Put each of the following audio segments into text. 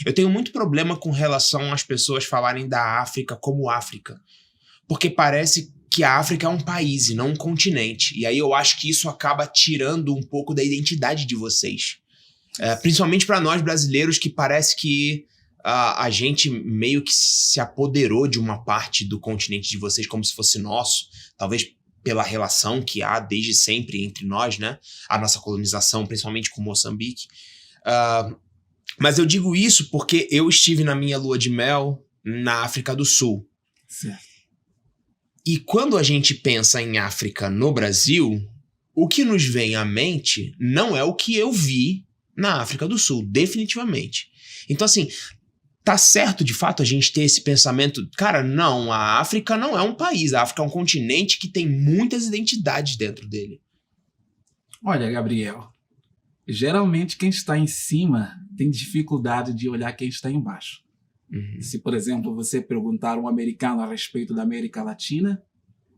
Eu tenho muito problema com relação às pessoas falarem da África como África. Porque parece que a África é um país e não um continente. E aí eu acho que isso acaba tirando um pouco da identidade de vocês. Principalmente para nós brasileiros, que parece que a gente meio que se apoderou de uma parte do continente de vocês como se fosse nosso. Talvez pela relação que há desde sempre entre nós, né? A nossa colonização, principalmente com Moçambique. Mas eu digo isso porque eu estive na minha lua de mel na África do Sul. Certo. E quando a gente pensa em África no Brasil, o que nos vem à mente não é o que eu vi na África do Sul, definitivamente. Então, assim, tá certo de fato a gente ter esse pensamento, cara, não, a África não é um país, a África é um continente que tem muitas identidades dentro dele. Olha, Gabriel, geralmente quem está em cima tem dificuldade de olhar quem está embaixo. Uhum. Se, por exemplo, você perguntar a um americano a respeito da América Latina,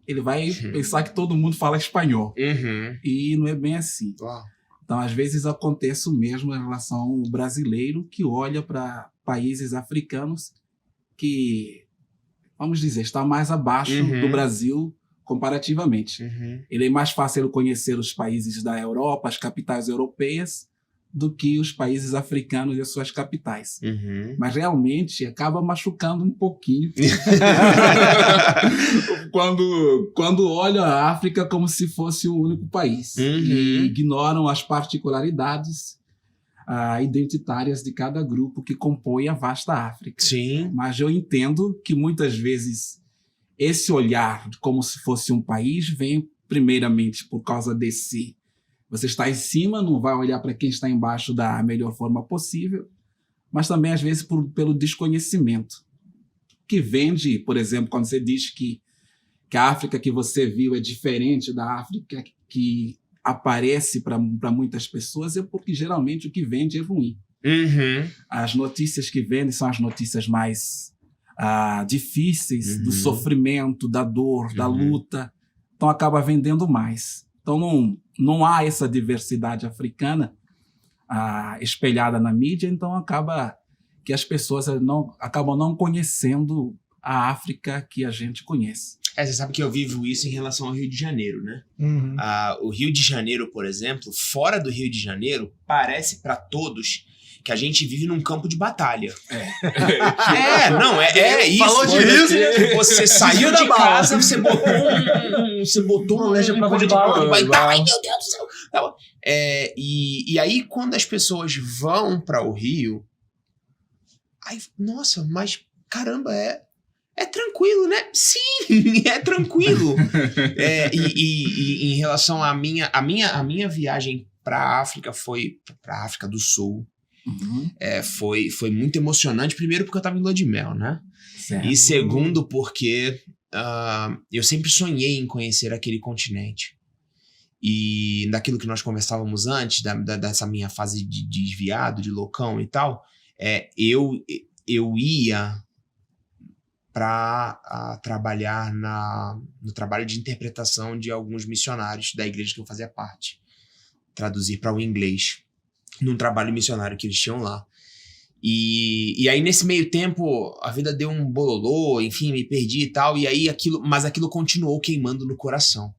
ele vai pensar que todo mundo fala espanhol. Uhum. E não é bem assim. Uau. Então, às vezes, acontece o mesmo em relação ao brasileiro que olha para países africanos que, vamos dizer, está mais abaixo do Brasil comparativamente. Ele é mais fácil conhecer os países da Europa, as capitais europeias, do que os países africanos e as suas capitais. Mas realmente acaba machucando um pouquinho quando olham a África como se fosse o único país e ignoram as particularidades identitárias de cada grupo que compõe a vasta África. Sim. Mas eu entendo que muitas vezes esse olhar como se fosse um país vem primeiramente por causa desse... Você está em cima, não vai olhar para quem está embaixo da melhor forma possível, mas também, às vezes, pelo desconhecimento. Que vem de, por exemplo, quando você diz que a África que você viu é diferente da África que aparece para muitas pessoas, é porque, geralmente, o que vende é ruim. As notícias que vendem são as notícias mais difíceis, do sofrimento, da dor, da luta. Então, acaba vendendo mais. Então, não há essa diversidade africana espelhada na mídia, então acaba que as pessoas acabam não conhecendo a África que a gente conhece. Você sabe que eu vivo isso em relação ao Rio de Janeiro, né? O Rio de Janeiro, por exemplo, fora do Rio de Janeiro, parece para todos que a gente vive num campo de batalha. É isso. Falou disso. Você saiu de casa, você botou um leite prova de de bala. ai, meu Deus do céu. E aí, quando as pessoas vão para o Rio, aí, nossa, mas caramba, é tranquilo, né? Sim, é tranquilo. E em relação à minha viagem para a África, foi para a África do Sul. Foi muito emocionante. Primeiro porque eu estava em lua de mel, né? Certo. E segundo porque eu sempre sonhei em conhecer aquele continente. E daquilo que nós conversávamos antes, dessa minha fase de desviado, de loucão e tal, eu ia para trabalhar no trabalho de interpretação de alguns missionários da igreja que eu fazia parte. Traduzir para o inglês, num trabalho missionário que eles tinham lá. E aí, nesse meio tempo, a vida deu um bololô, enfim, me perdi e tal, e aí mas aquilo continuou queimando no coração.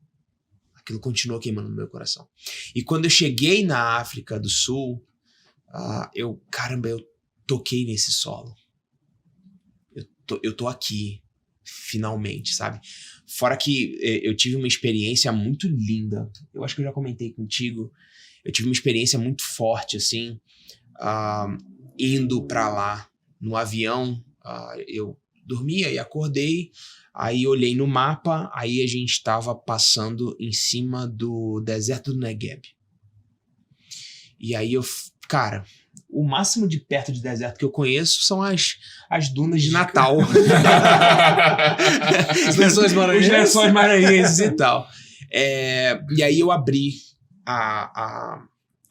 Aquilo continuou queimando no meu coração. E quando eu cheguei na África do Sul, eu toquei nesse solo. Eu tô aqui, finalmente, sabe? Fora que eu tive uma experiência muito linda. Eu acho que eu já comentei contigo. Eu tive uma experiência muito forte, assim, indo pra lá. No avião, eu dormia e acordei, aí olhei no mapa, aí a gente estava passando em cima do deserto do Negev. E aí cara, o máximo de perto de deserto que eu conheço são as dunas de Natal. Os Lençóis Maranhenses. Os Lençóis Maranhenses e tal. E aí eu abri a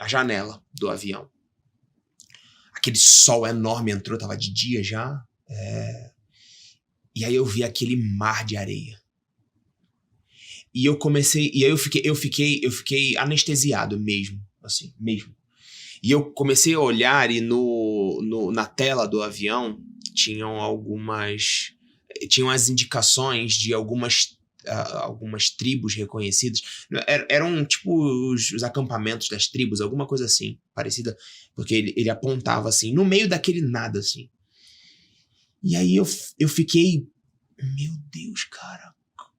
janela do avião. Aquele sol enorme entrou, tava de dia já. E aí eu vi aquele mar de areia. E eu comecei, e aí eu fiquei anestesiado mesmo, assim, mesmo. E eu comecei a olhar e na tela do avião tinham as indicações de algumas tribos reconhecidas. Eram tipo os acampamentos das tribos, alguma coisa assim, parecida, porque ele apontava assim, no meio daquele nada, assim. E aí eu fiquei, meu Deus, cara,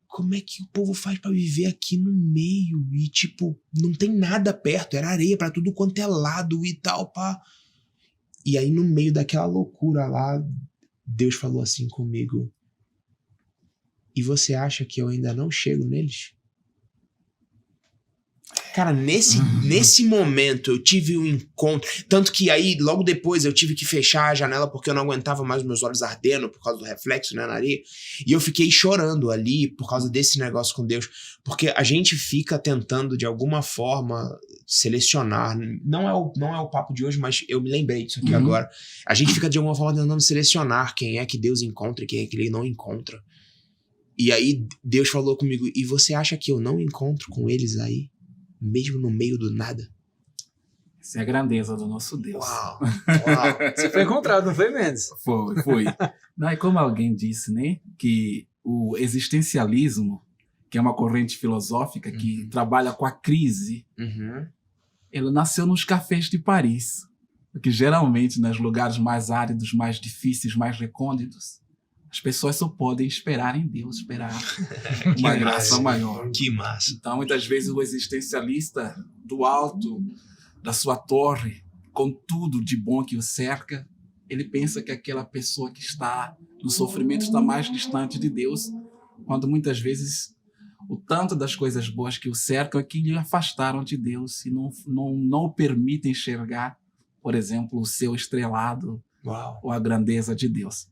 como é que o povo faz pra viver aqui no meio? E tipo, não tem nada perto, era areia pra tudo quanto é lado e tal, pá. E aí no meio daquela loucura lá, Deus falou assim comigo: e você acha que eu ainda não chego neles? Cara, nesse momento eu tive um encontro. Tanto que aí, logo depois, eu tive que fechar a janela porque eu não aguentava mais meus olhos ardendo por causa do reflexo, né, na areia. E eu fiquei chorando ali por causa desse negócio com Deus. Porque a gente fica tentando, de alguma forma, selecionar. Não é o papo de hoje, mas eu me lembrei disso aqui agora. A gente fica, de alguma forma, tentando selecionar quem é que Deus encontra e quem é que Ele não encontra. E aí, Deus falou comigo: e você acha que eu não encontro com eles aí? Mesmo no meio do nada? Essa é a grandeza do nosso Deus. Uau! Você foi encontrado, não foi, Mendes? Foi. Não, e como alguém disse, né, que o existencialismo, que é uma corrente filosófica que trabalha com a crise, ele nasceu nos cafés de Paris. Porque geralmente, nos lugares mais áridos, mais difíceis, mais recônditos, as pessoas só podem esperar em Deus, esperar uma graça maior. Que massa. Então, muitas vezes, o existencialista, do alto da sua torre, com tudo de bom que o cerca, ele pensa que aquela pessoa que está no sofrimento está mais distante de Deus, quando muitas vezes o tanto das coisas boas que o cercam é que lhe afastaram de Deus e não o permitem enxergar, por exemplo, o seu estrelado ou a grandeza de Deus.